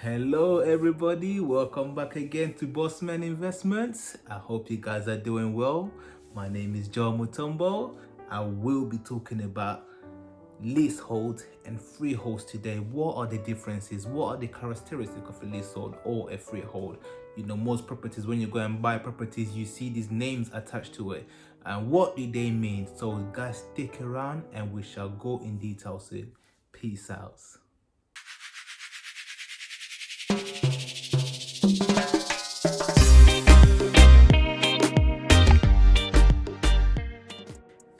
Hello everybody, welcome back again to Bossman Investments. I hope you guys are doing well. My name is John Mutombo. I will be talking about leasehold and freeholds today. What are the differences? What are the characteristics of a leasehold or a freehold? You know, most properties, when you go and buy properties, you see these names attached to it. And what do they mean? So guys, stick around and we shall go in detail soon. Peace out.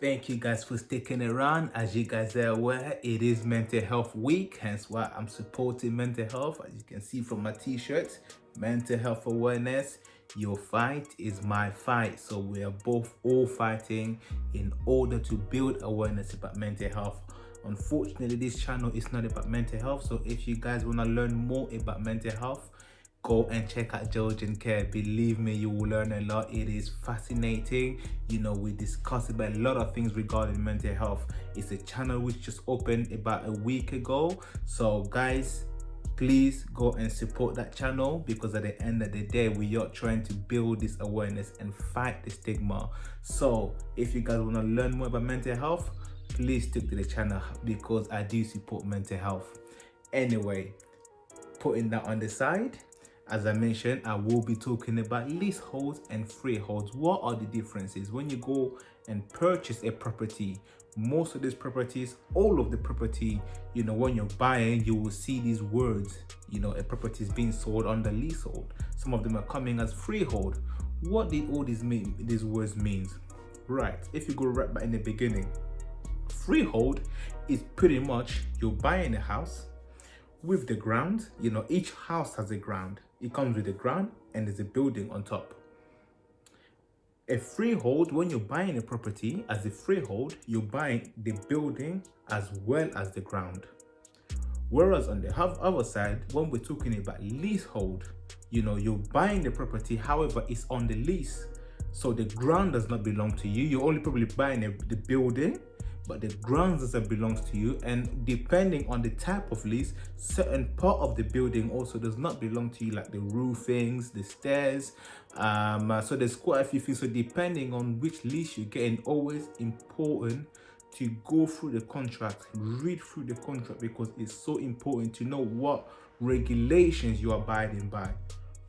Thank you guys for sticking around. As you guys are aware, it is Mental Health Week, hence why I'm supporting mental health. As you can see from my t-shirt, mental health awareness, your fight is my fight. So we are both all fighting in order to build awareness about mental health. Unfortunately, this channel is not about mental health. So if you guys want to learn more about mental health, go and check out George and Care. Believe me, you will learn a lot. It is fascinating. You know, we discuss about a lot of things regarding mental health. It's a channel which just opened about a week ago. So guys, please go and support that channel, because at the end of the day, we are trying to build this awareness and fight the stigma. So if you guys want to learn more about mental health, please stick to the channel, because I do support mental health. Anyway, putting that on the side, as I mentioned, I will be talking about leaseholds and freeholds. What are the differences? When you go and purchase a property, most of these properties, all of the property, you know, when you're buying, you will see these words, you know, a property is being sold under leasehold. Some of them are coming as freehold. What did all these words mean? Right, if you go right back in the beginning, freehold is pretty much you're buying a house with the ground. You know, each house has a ground. It comes with a ground and there's a building on top. A freehold, when you're buying a property as a freehold, you're buying the building as well as the ground. Whereas on the other side, when we're talking about leasehold, you know, you're buying the property, however, it's on the lease. So the ground does not belong to you. You're only probably buying the building, but the ground doesn't belong to you. And depending on the type of lease, certain part of the building also does not belong to you, like the roofings, the stairs. So there's quite a few things. So depending on which lease you're getting, always important to go through the contract, read through the contract, because it's so important to know what regulations you are abiding by.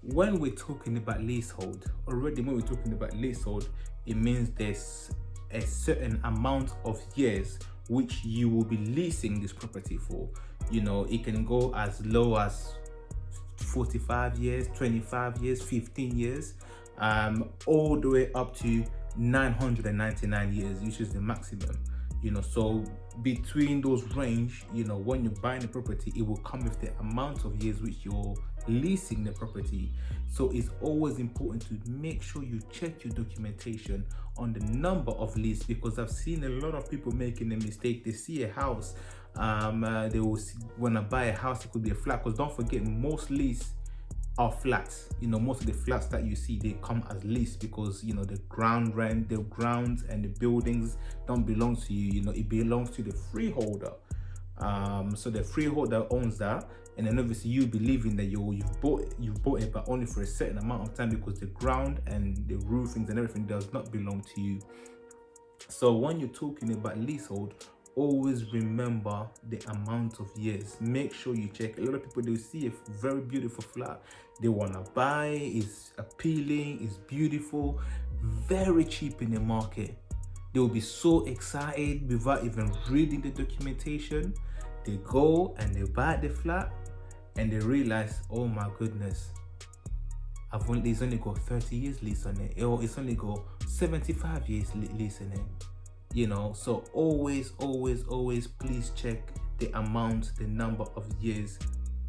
When we're talking about leasehold, already when we're talking about leasehold, it means there's a certain amount of years which you will be leasing this property for. You know, it can go as low as 45 years, 25 years, 15 years, all the way up to 999 years, which is the maximum. You know, so between those range, you know, when you're buying a property, it will come with the amount of years which you're leasing the property. So it's always important to make sure you check your documentation on the number of lease, because I've seen a lot of people making a mistake. They see a house, they will see, when I buy a house, it could be a flat, because don't forget, most lease are flats. You know, most of the flats that you see, they come as lease, because you know the ground rent, the grounds and the buildings don't belong to you. You know, it belongs to the freeholder. So the freeholder owns that, and then obviously you believing that you've bought it, but only for a certain amount of time, because the ground and the roofings and everything does not belong to you. So when you're talking about leasehold, always remember the amount of years. Make sure you check. A lot of people, they see a very beautiful flat, they want to buy, it's appealing, it's beautiful, very cheap in the market. They will be so excited without even reading the documentation. They go and they buy the flat and they realize, oh my goodness, it's only got 30 years lease on it, or it's only got 75 years lease on it. You know, so always please check the amount, the number of years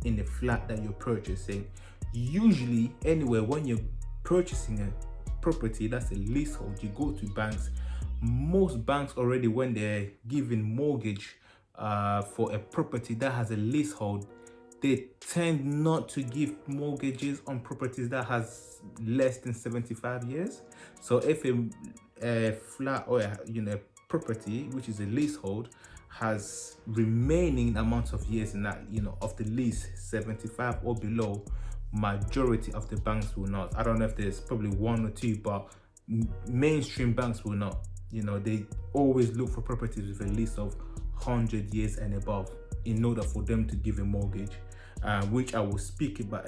in the flat that you're purchasing. Usually, anyway, when you're purchasing a property that's a leasehold, you go to banks. Most banks already, when they're giving mortgage for a property that has a leasehold, they tend not to give mortgages on properties that has less than 75 years. So if a flat or a property which is a leasehold has remaining amount of years in that, of the lease, 75 or below, majority of the banks will not. I don't know if there's probably one or two, but mainstream banks will not. They always look for properties with a lease of 100 years and above in order for them to give a mortgage, which I will speak about,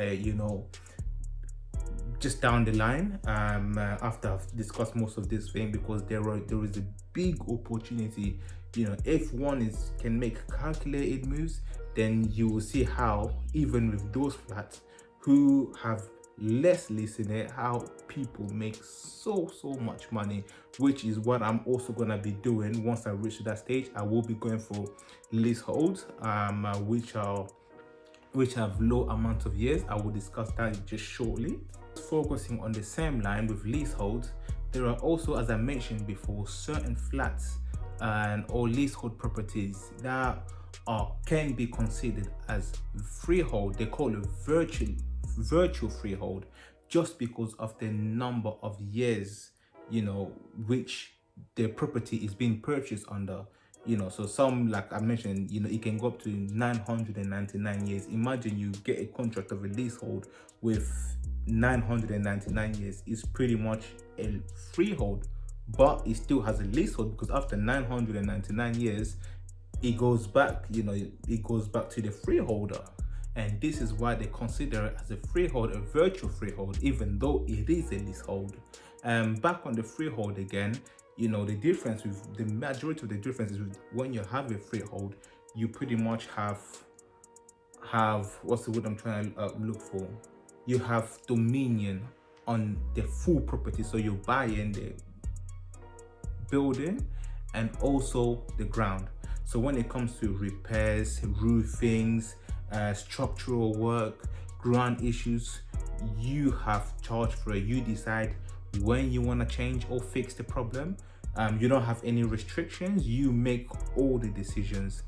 just down the line, after I've discussed most of this thing, because there is a big opportunity. If one can make calculated moves, then you will see how, even with those flats who have less lease in it, how people make so much money, which is what I'm also gonna be doing. Once I reach that stage, I will be going for leaseholds, which have low amount of years. I will discuss that just shortly. Focusing on the same line with leaseholds, there are also, as I mentioned before, certain flats or leasehold properties that can be considered as freehold. They call it virtual freehold, just because of the number of years which the property is being purchased under. So some, like I mentioned, it can go up to 999 years. Imagine you get a contract of a leasehold with 999 years. Is pretty much a freehold, but it still has a leasehold, because after 999 years it goes back, it goes back to the freeholder. And this is why they consider it as a freehold, a virtual freehold, even though it is a leasehold. Back on the freehold again, the difference with the majority of the difference is with when you have a freehold, you pretty much have what's the word I'm trying to look for? You have dominion on the full property. So you're buying the building and also the ground. So when it comes to repairs, roofings, structural work, ground issues, you have charge for it. You decide when you want to change or fix the problem. You don't have any restrictions. You make all the decisions.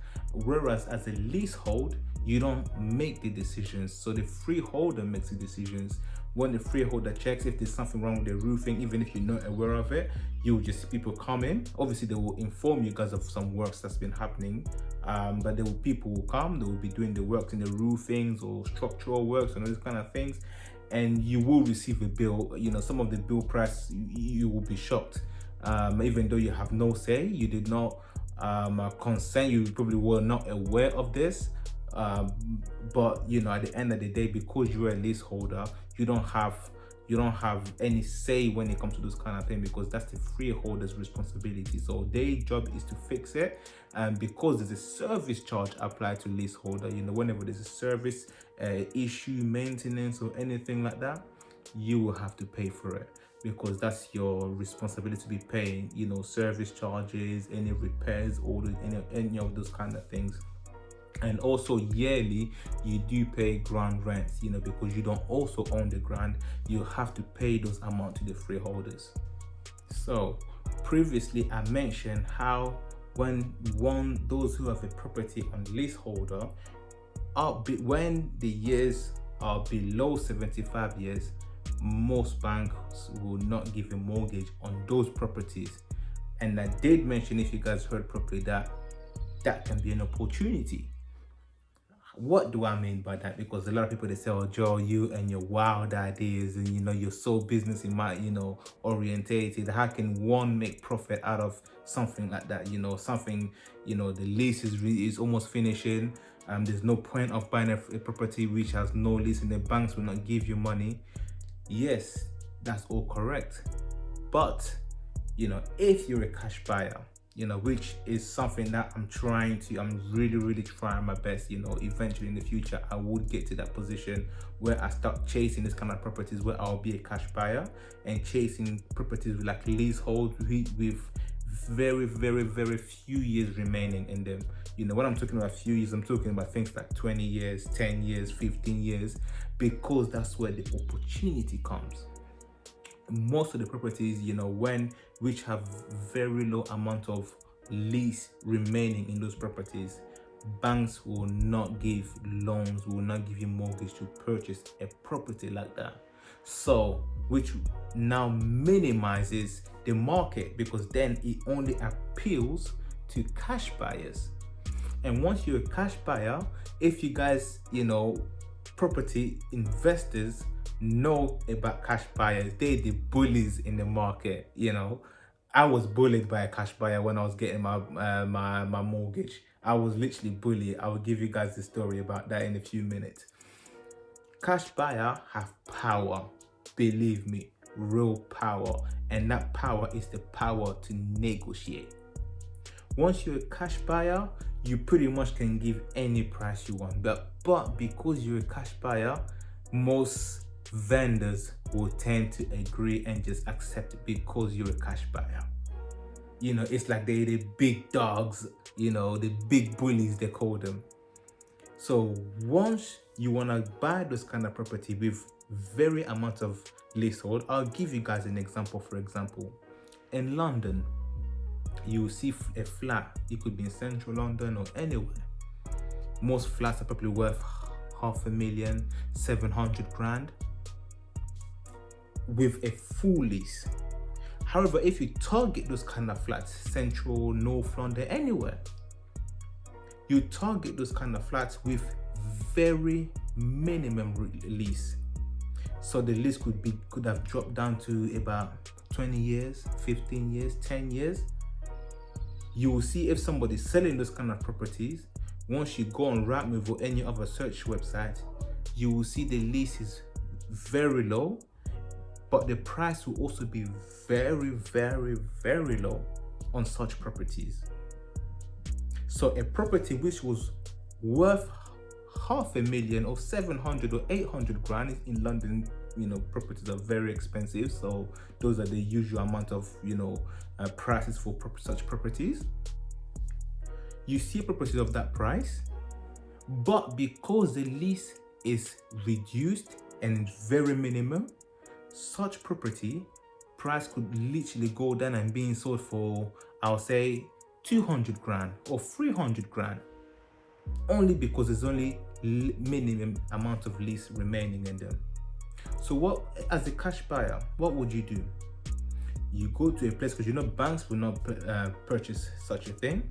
Whereas as a leasehold, you don't make the decisions. So the freeholder makes the decisions. When the freeholder checks if there's something wrong with the roofing, even if you're not aware of it, you'll just see people come in. Obviously, they will inform you guys of some works that's been happening. But people will come, they will be doing the works in the roofings or structural works and those kind of things. And you will receive a bill. Some of the bill price, you will be shocked. Even though you have no say, you did not consent, you probably were not aware of this. But at the end of the day, because you're a leaseholder, you don't have any say when it comes to those kind of things, because that's the freeholder's responsibility. So their job is to fix it, and because there's a service charge applied to leaseholder, whenever there's a service issue, maintenance or anything like that, you will have to pay for it, because that's your responsibility to be paying, service charges, any repairs, or any of those kind of things. And also yearly, you do pay ground rents, because you don't also own the ground. You have to pay those amounts to the freeholders. So previously I mentioned how when those who have a property on leaseholder, when the years are below 75 years, most banks will not give a mortgage on those properties. And I did mention, if you guys heard properly, that can be an opportunity. What do I mean by that? Because a lot of people, they say, oh Joe, you and your wild ideas, and you're so business orientated, how can one make profit out of something like that? Something, the lease is almost finishing, there's no point of buying a property which has no lease, and the banks will not give you money. Yes, that's all correct. But if you're a cash buyer, which is something that I'm really trying my best. Eventually in the future, I would get to that position where I start chasing this kind of properties, where I'll be a cash buyer and chasing properties with like leasehold with very few years remaining in them. When I'm talking about few years, I'm talking about things like 20 years, 10 years, 15 years, because that's where the opportunity comes. Most of the properties, which have very low amount of lease remaining in those properties, banks will not give loans, will not give you mortgage to purchase a property like that. So, which now minimizes the market, because then it only appeals to cash buyers. And once you're a cash buyer, if you guys, property investors know about cash buyers, they're the bullies in the market. I was bullied by a cash buyer when I was getting my mortgage. I was literally bullied. I will give you guys the story about that in a few minutes. Cash buyer have power, believe me, real power, and that power is the power to negotiate. Once you're a cash buyer, you pretty much can give any price you want, but because you're a cash buyer, most vendors will tend to agree and just accept it because you're a cash buyer. It's like they're the big dogs, the big bullies, they call them. So once you want to buy this kind of property with very amount of leasehold, I'll give you guys an example. For example, in London, you will see a flat. It could be in central London or anywhere. Most flats are probably worth 500,000, 700 grand with a full lease. However, if you target those kind of flats, central, north London, anywhere, you target those kind of flats with very minimum lease. So the lease could have dropped down to about 20 years, 15 years, 10 years. You will see if somebody's selling those kind of properties. Once you go on Rightmove or any other search website, you will see the lease is very low, but the price will also be very, very, very low on such properties. So a property which was worth 500,000 or 700 or 800 grand in London, properties are very expensive. So those are the usual amount of, prices for such properties. You see properties of that price, but because the lease is reduced and very minimum, such property price could literally go down and being sold for, I'll say, 200 grand or 300 grand, only because there's only minimum amount of lease remaining in them. So as a cash buyer, what would you do? You go to a place, because banks will not purchase such a thing.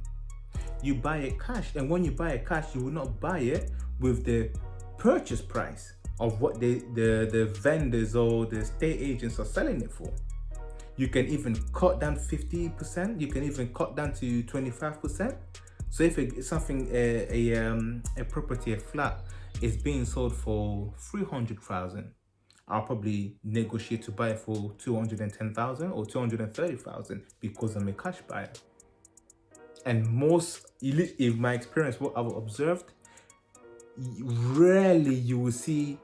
You buy it cash, and when you buy it cash, you will not buy it with the purchase price of what the vendors or the estate agents are selling it for. You can even cut down 50%. You can even cut down to 25%. So if a property, a flat, is being sold for 300,000, I'll probably negotiate to buy it for 210,000 or 230,000 because I'm a cash buyer. And in my experience, what I've observed, rarely you will see,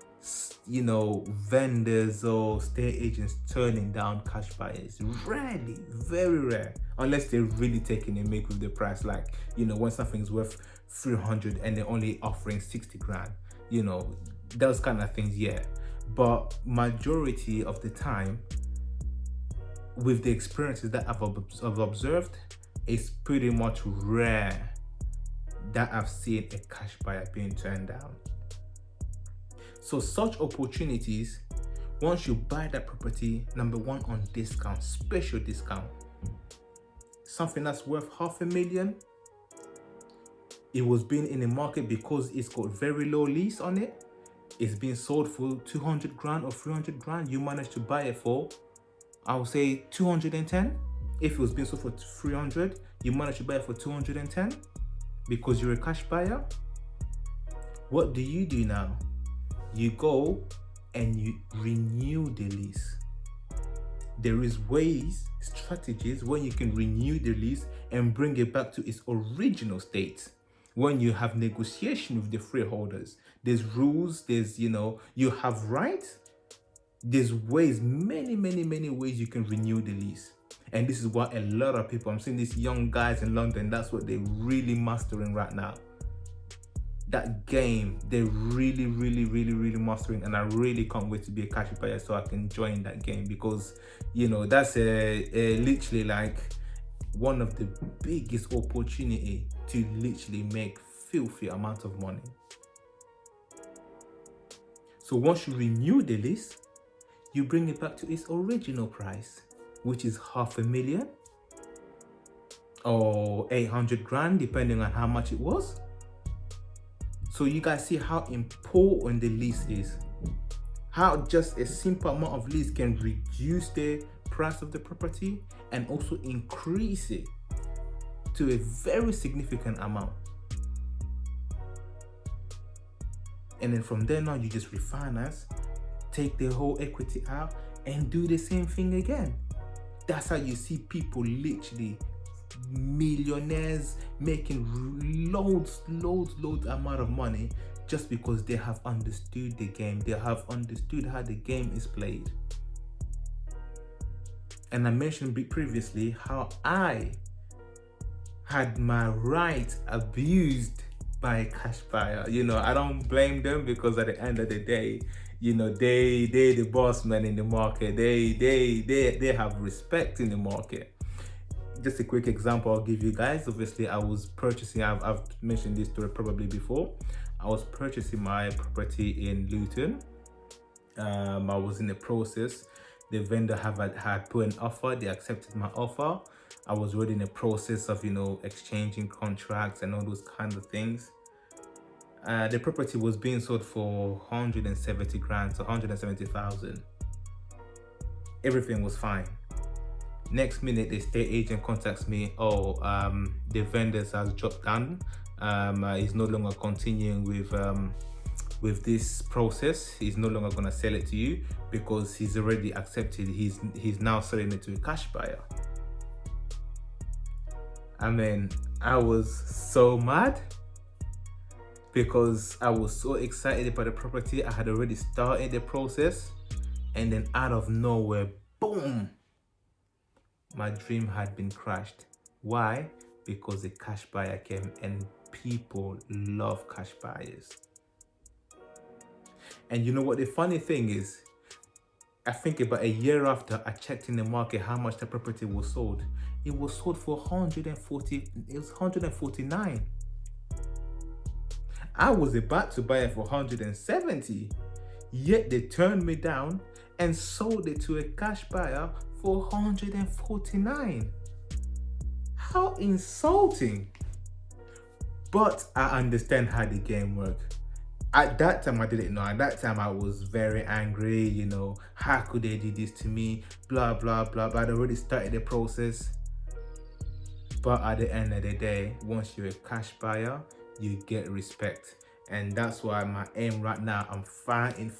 vendors or estate agents turning down cash buyers. Rarely, very rare, unless they're really taking a make with the price. Like, when something's worth 300 and they're only offering 60 grand, those kind of things, yeah. But majority of the time, with the experiences that I've observed, it's pretty much rare that I've seen a cash buyer being turned down. So such opportunities, once you buy that property, number one, on discount, special discount, something that's worth 500,000, it was being in the market because it's got very low lease on it, it's being sold for 200 grand or 300 grand, you managed to buy it for, I would say, 210. If it was being sold for 300, you managed to buy it for 210 because you're a cash buyer. What do you do now? You go and you renew the lease. There is strategies when you can renew the lease and bring it back to its original state. When you have negotiation with the freeholders, there's rules, there's, you have rights. There's many ways you can renew the lease. And this is what a lot of people, I'm seeing these young guys in London, that's what they're really mastering right now. That game, they're really mastering, and I really can't wait to be a cash buyer so I can join that game, because that's literally like one of the biggest opportunity to literally make filthy amount of money. So once you renew the lease, you bring it back to its original price, which is 500,000. or 800 grand, depending on how much it was. So you guys see how important the lease is. How just a simple amount of lease can reduce the price of the property and also increase it to a very significant amount. And then from there now, you just refinance, take the whole equity out and do the same thing again. That's how you see people literally millionaires making loads amount of money just because they have understood the game. They have understood how the game is played. And I mentioned previously how I had my right abused by a cash buyer. I don't blame them, because at the end of the day, they the boss man in the market. They have respect in the market. Just a quick example I'll give you guys. Obviously, I was purchasing, I've mentioned this story probably before. I was purchasing my property in Luton. I was in the process. The vendor had put an offer. They accepted my offer. I was already in the process of, exchanging contracts and all those kinds of things. The property was being sold for 170 grand, so 170,000. Everything was fine. Next minute, the estate agent contacts me. The vendors has dropped down. He's no longer continuing with this process. He's no longer going to sell it to you because he's already accepted. He's now selling it to a cash buyer. I mean, I was so mad because I was so excited about the property. I had already started the process, and then out of nowhere, boom, my dream had been crashed. Why? Because the cash buyer came, and people love cash buyers. And you know what the funny thing is? I think about a year after, I checked in the market how much the property was sold. It was sold for 140, it was 149. I was about to buy it for 170, yet they turned me down and sold it to a cash buyer for 149. How insulting. But I understand how the game works. At that time, I didn't know. At that time, I was very angry, how could they do this to me? Blah, blah, blah. But I'd already started the process. But at the end of the day, once you're a cash buyer, you get respect. And that's why my aim right now, I'm fighting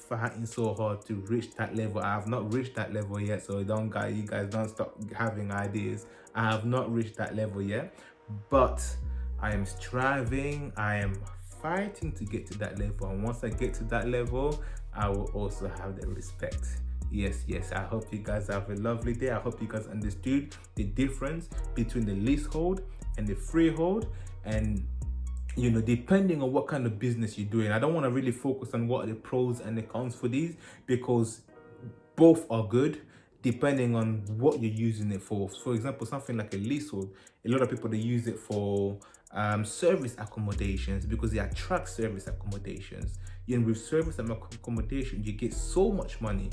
so hard to reach that level. I have not reached that level yet, so you guys don't stop having ideas. I have not reached that level yet, but I am striving. I am fighting to get to that level, and once I get to that level, I will also have the respect. Yes, I hope you guys have a lovely day. I hope you guys understood the difference between the leasehold and the freehold, and depending on what kind of business you're doing. I don't want to really focus on what are the pros and the cons for these, because both are good depending on what you're using it for. For example, something like a leasehold, a lot of people, they use it for service accommodations because they attract service accommodations. With service accommodation, you get so much money,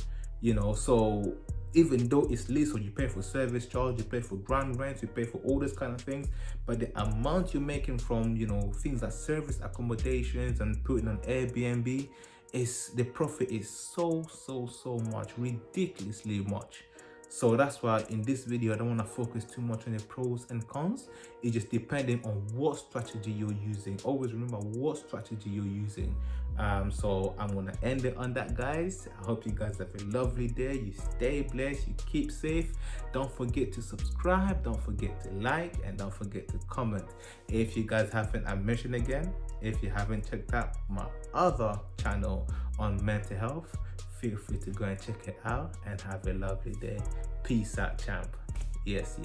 so even though it's leasehold, you pay for service charge, you pay for ground rent, you pay for all those kind of things, but the amount you're making from things like service accommodations and putting on Airbnb, the profit is so much, ridiculously much. So that's why in this video, I don't want to focus too much on the pros and cons. It's just depending on what strategy you're using. Always remember what strategy you're using. So I'm going to end it on that, guys. I hope you guys have a lovely day. You stay blessed. You keep safe. Don't forget to subscribe. Don't forget to like. And don't forget to comment. If you guys haven't, I mentioned again, if you haven't checked out my other channel on mental health, feel free to go and check it out, and have a lovely day. Peace out, champ. Yes.